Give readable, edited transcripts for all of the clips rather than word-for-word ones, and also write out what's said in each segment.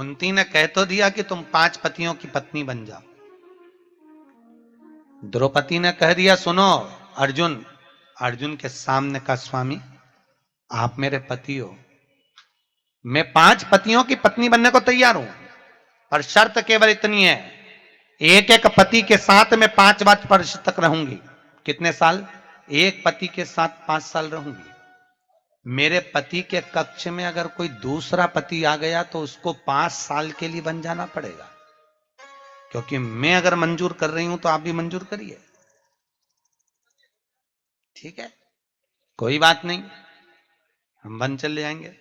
कुंती ने कह तो दिया कि तुम 5 पतियों की पत्नी बन जाओ। द्रौपदी ने कह दिया सुनो अर्जुन, अर्जुन के सामने का स्वामी आप मेरे पति हो, मैं 5 पतियों की पत्नी बनने को तैयार हूं, पर शर्त केवल इतनी है, एक एक पति के साथ मैं 5 वर्ष तक रहूंगी। कितने साल? एक पति के साथ 5 साल रहूंगी। मेरे पति के कक्ष में अगर कोई दूसरा पति आ गया तो उसको 5 साल के लिए बन जाना पड़ेगा, क्योंकि मैं अगर मंजूर कर रही हूं तो आप भी मंजूर करिए। ठीक है, कोई बात नहीं, हम बन चले जाएंगे।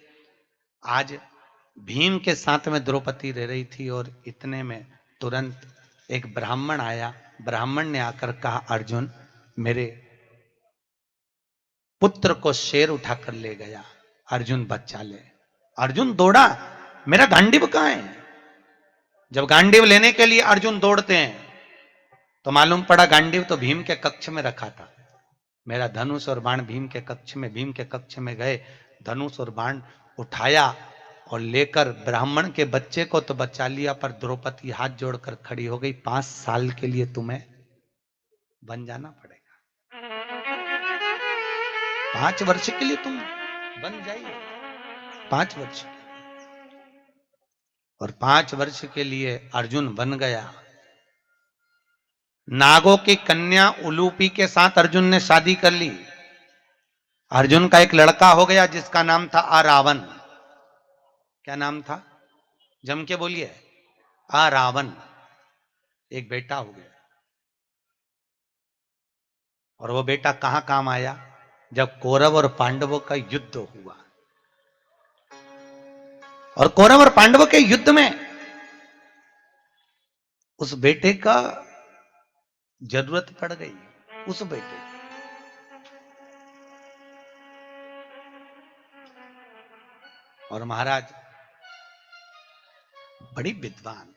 आज भीम के साथ में द्रौपदी रह रही थी और इतने में तुरंत एक ब्राह्मण आया। ब्राह्मण ने आकर कहा अर्जुन, मेरे पुत्र को शेर उठाकर ले गया, अर्जुन बच्चा ले। अर्जुन दौड़ा, मेरा गांडीव कहां है? जब गांडीव लेने के लिए अर्जुन दौड़ते हैं तो मालूम पड़ा गांडीव तो भीम के कक्ष में रखा था। मेरा धनुष और बाण भीम के कक्ष में गए, धनुष और बाण उठाया और लेकर ब्राह्मण के बच्चे को तो बचा लिया, पर द्रौपदी हाथ जोड़कर खड़ी हो गई। 5 साल के लिए तुम्हें बन जाना पड़ेगा, 5 वर्ष के लिए तुम बन जाइए, 5 वर्ष। और 5 वर्ष के लिए अर्जुन बन गया। नागों की कन्या उलूपी के साथ अर्जुन ने शादी कर ली। अर्जुन का एक लड़का हो गया जिसका नाम था अरावन। क्या नाम था? जम के बोलिए, अरावन। एक बेटा हो गया। और वो बेटा कहां काम आया? जब कौरव और पांडवों का युद्ध हुआ, और कौरव और पांडवों के युद्ध में उस बेटे का जरूरत पड़ गई। उस बेटे, और महाराज बड़ी विद्वान,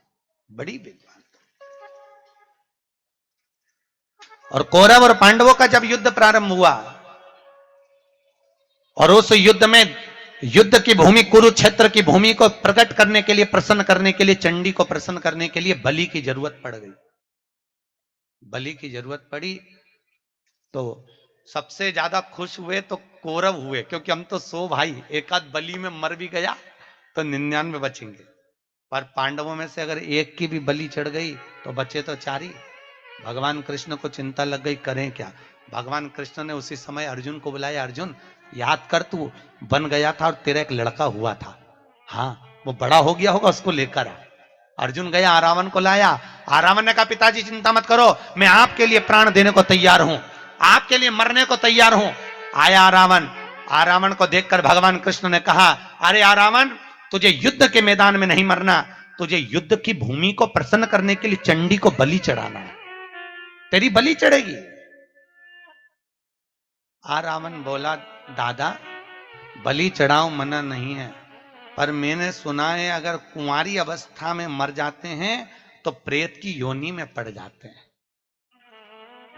और कौरव और पांडवों का जब युद्ध प्रारंभ हुआ और उस युद्ध में, युद्ध की भूमि कुरुक्षेत्र की भूमि को प्रकट करने के लिए, प्रसन्न करने के लिए, चंडी को प्रसन्न करने के लिए बलि की जरूरत पड़ गई। बलि की जरूरत पड़ी तो सबसे ज्यादा खुश हुए तो कौरव हुए, क्योंकि हम तो 100 भाई, एक आध बलि में मर भी गया तो 99 बचेंगे। पर पांडवों में से अगर एक की भी बलि चढ़ गई तो बचे तो 4 ही। भगवान कृष्ण को चिंता लग गई, करें क्या। भगवान कृष्ण ने उसी समय अर्जुन को बुलाया, अर्जुन याद कर, तू बन गया था और तेरा एक लड़का हुआ था, हाँ वो बड़ा हो गया होगा, उसको लेकर आ। अर्जुन गया, आरावन को लाया। आरावन ने कहा पिताजी चिंता मत करो, मैं आपके लिए प्राण देने को तैयार हूं, आपके लिए मरने को तैयार हूं। आया आरावन। आरावन को देखकर भगवान कृष्ण ने कहा, अरे आरावन, तुझे युद्ध के मैदान में नहीं मरना, तुझे युद्ध की भूमि को प्रसन्न करने के लिए चंडी को बलि चढ़ाना है, तेरी बलि चढ़ेगी। आरावन बोला, दादा बलि चढ़ाओ, मना नहीं है, पर मैंने सुना है अगर कुंवारी अवस्था में मर जाते हैं तो प्रेत की योनि में पड़ जाते हैं।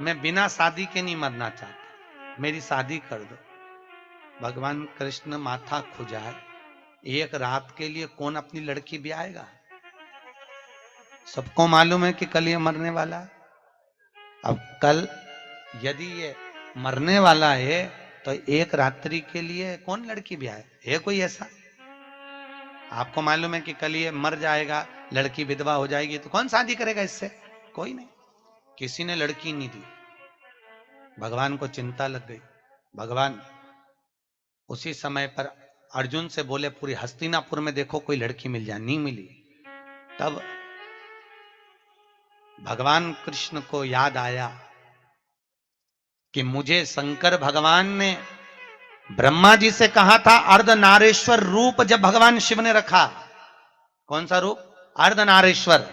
मैं बिना शादी के नहीं मरना चाहता, मेरी शादी कर दो। भगवान कृष्ण माथा खुजाए, एक रात के लिए कौन अपनी लड़की ब्याएगा? सबको मालूम है कि कल ये मरने वाला है। अब कल यदि ये मरने वाला है तो एक रात्रि के लिए कौन लड़की ब्याए? है कोई ऐसा? आपको मालूम है कि कल ये मर जाएगा, लड़की विधवा हो जाएगी, तो कौन शादी करेगा इससे? कोई नहीं। किसी ने लड़की नहीं दी। भगवान को चिंता लग गई। भगवान उसी समय पर अर्जुन से बोले, पूरी हस्तिनापुर में देखो कोई लड़की मिल जाए, नहीं मिली। तब भगवान कृष्ण को याद आया कि मुझे शंकर भगवान ने ब्रह्मा जी से कहा था अर्धनारेश्वर रूप जब भगवान शिव ने रखा। कौन सा रूप? अर्धनारेश्वर।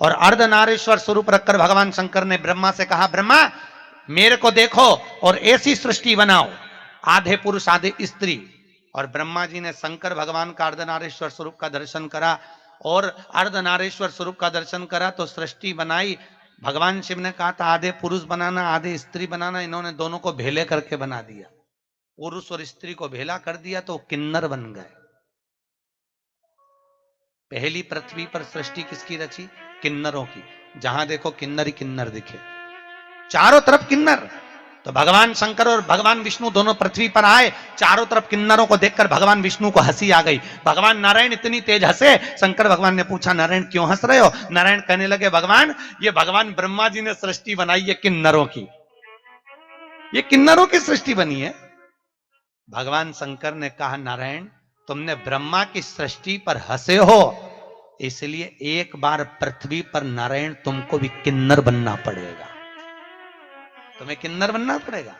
और अर्धनारेश्वर स्वरूप रखकर भगवान शंकर ने ब्रह्मा से कहा, ब्रह्मा मेरे को देखो और ऐसी सृष्टि बनाओ, आधे पुरुष आधे स्त्री। और ब्रह्मा जी ने शंकर भगवान का अर्धनारेश्वर स्वरूप का दर्शन करा, और अर्धनारेश्वर स्वरूप का दर्शन करा तो सृष्टि बनाई। भगवान शिव ने कहा था आधे पुरुष बनाना आधे स्त्री बनाना, इन्होंने दोनों को भेले करके बना दिया। पुरुष और स्त्री को भेला कर दिया तो किन्नर बन गए। पहली पृथ्वी पर सृष्टि किसकी रची? किन्नरों की। जहां देखो किन्नर ही किन्नर दिखे, चारों तरफ किन्नर। तो भगवान शंकर और भगवान विष्णु दोनों पृथ्वी पर आए, चारों तरफ किन्नरों को देखकर भगवान विष्णु को हंसी आ गई। भगवान नारायण इतनी तेज हंसे, शंकर भगवान ने पूछा नारायण क्यों हंस रहे हो? नारायण कहने लगे भगवान ये भगवान ब्रह्मा जी ने सृष्टि बनाई है किन्नरों की, ये किन्नरों की सृष्टि बनी है। भगवान शंकर ने कहा नारायण तुमने ब्रह्मा की सृष्टि पर हंसे हो, इसलिए एक बार पृथ्वी पर नारायण तुमको भी किन्नर बनना पड़ेगा, तुम्हें किन्नर बनना पड़ेगा।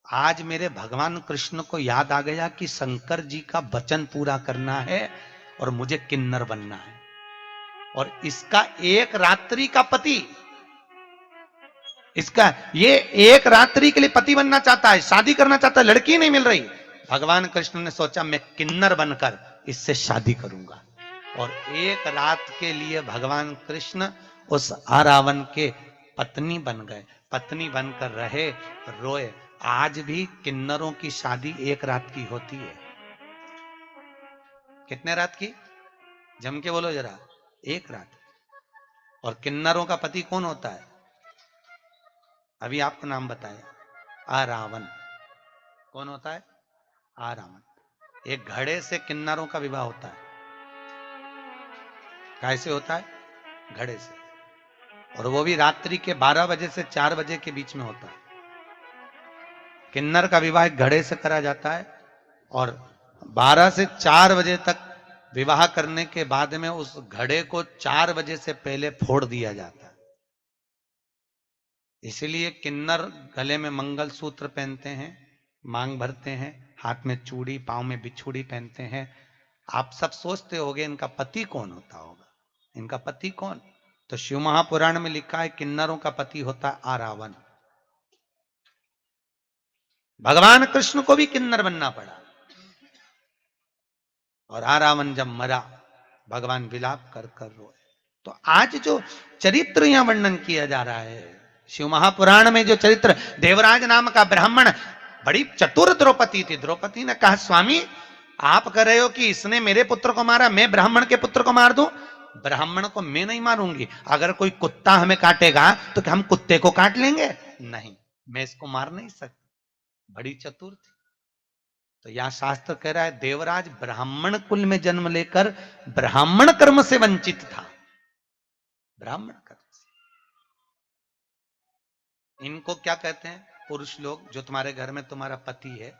आज मेरे भगवान कृष्ण को याद आ गया कि शंकर जी का वचन पूरा करना है और मुझे किन्नर बनना है। और इसका एक रात्रि का पति, इसका ये एक रात्रि के लिए पति बनना चाहता है, शादी करना चाहता है, लड़की नहीं मिल रही। भगवान कृष्ण ने सोचा मैं किन्नर बनकर इससे शादी करूंगा, और एक रात के लिए भगवान कृष्ण उस आरावन के पत्नी बन गए, पत्नी बनकर रहे, रोए। आज भी किन्नरों की शादी एक रात की होती है। कितने रात की? जम के बोलो जरा। एक रात। और किन्नरों का पति कौन होता है? अभी आपको नाम बताया, आरावन। कौन होता है? आरावन। एक घड़े से किन्नरों का विवाह होता है। कैसे होता है? घड़े से, और वो भी रात्रि के 12 बजे से 4 बजे के बीच में होता है। किन्नर का विवाह एक घड़े से करा जाता है, और 12 से 4 बजे तक विवाह करने के बाद में उस घड़े को 4 बजे से पहले फोड़ दिया जाता है। इसलिए किन्नर गले में मंगलसूत्र पहनते हैं, मांग भरते हैं, हाथ में चूड़ी, पांव में बिछुड़ी पहनते हैं। आप सब सोचते होंगे इनका पति कौन होता होगा, इनका पति कौन? तो शिव महापुराण में लिखा है किन्नरों का पति होता है आरावन। भगवान कृष्ण को भी किन्नर बनना पड़ा, और आरावन जब मरा भगवान विलाप कर कर रोए। तो आज जो चरित्र यहां वर्णन किया जा रहा है शिव महापुराण में, जो चरित्र, देवराज नाम का ब्राह्मण, बड़ी चतुर द्रौपदी थी। द्रौपदी ने कहा स्वामी आप कह रहे हो कि इसने मेरे पुत्र को मारा, मैं ब्राह्मण के पुत्र को मार दूं? ब्राह्मण को मैं नहीं मारूंगी, अगर कोई कुत्ता हमें काटेगा तो क्या हम कुत्ते को काट लेंगे? नहीं, मैं इसको मार नहीं सकती। बड़ी चतुर थी। तो यह शास्त्र कह रहा है देवराज ब्राह्मण कुल में जन्म लेकर ब्राह्मण कर्म से वंचित था, ब्राह्मण कर्म से। इनको क्या कहते हैं पुरुष लोग? जो तुम्हारे घर में तुम्हारा पति है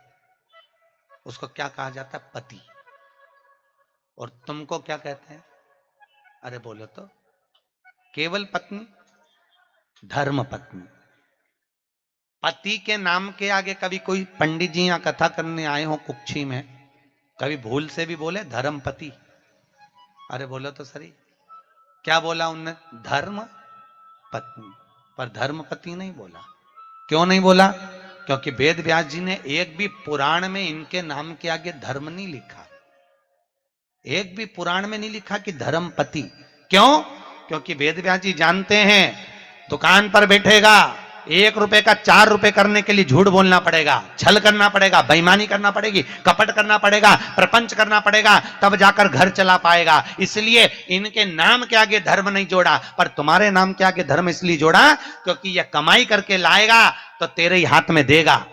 उसको क्या कहा जाता है? पति। और तुमको क्या कहते हैं? अरे बोलो तो। केवल पत्नी, धर्म पत्नी। पति के नाम के आगे कभी कोई पंडित जी यहां कथा करने आए हो कुक्षी में, कभी भूल से भी बोले धर्म पति? अरे बोलो तो सही, क्या बोला उनने? धर्म पत्नी, पर धर्म पति नहीं बोला। क्यों नहीं बोला? क्योंकि वेद व्यास जी ने एक भी पुराण में इनके नाम के आगे धर्म नहीं लिखा, एक भी पुराण में नहीं लिखा कि धर्म पति। क्यों? क्योंकि वेद व्यास जी जानते हैं दुकान पर बैठेगा, 1 रुपए का 4 रुपए करने के लिए झूठ बोलना पड़ेगा, छल करना पड़ेगा, बेईमानी करना पड़ेगी, कपट करना पड़ेगा, प्रपंच करना पड़ेगा, तब जाकर घर चला पाएगा। इसलिए इनके नाम के आगे धर्म नहीं जोड़ा, पर तुम्हारे नाम के आगे धर्म इसलिए जोड़ा क्योंकि यह कमाई करके लाएगा तो तेरे ही हाथ में देगा।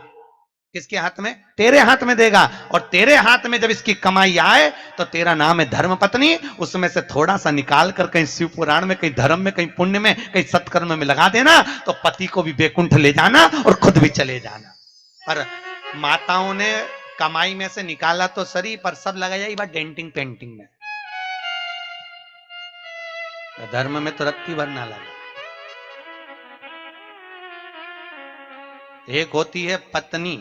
किसके हाथ में? तेरे हाथ में देगा। और तेरे हाथ में जब इसकी कमाई आए तो तेरा नाम है धर्म पत्नी। उसमें से थोड़ा सा निकाल कर कहीं शिव पुराण में, कहीं धर्म में, कहीं पुण्य में, कहीं सत्कर्म में लगा देना, तो पति को भी बैकुंठ ले जाना और खुद भी चले जाना। पर माताओं ने कमाई में से निकाला तो सही, पर सब लगाया ही बात डेंटिंग पेंटिंग में, तो धर्म में तो रत्ती भर ना लगा। एक होती है पत्नी,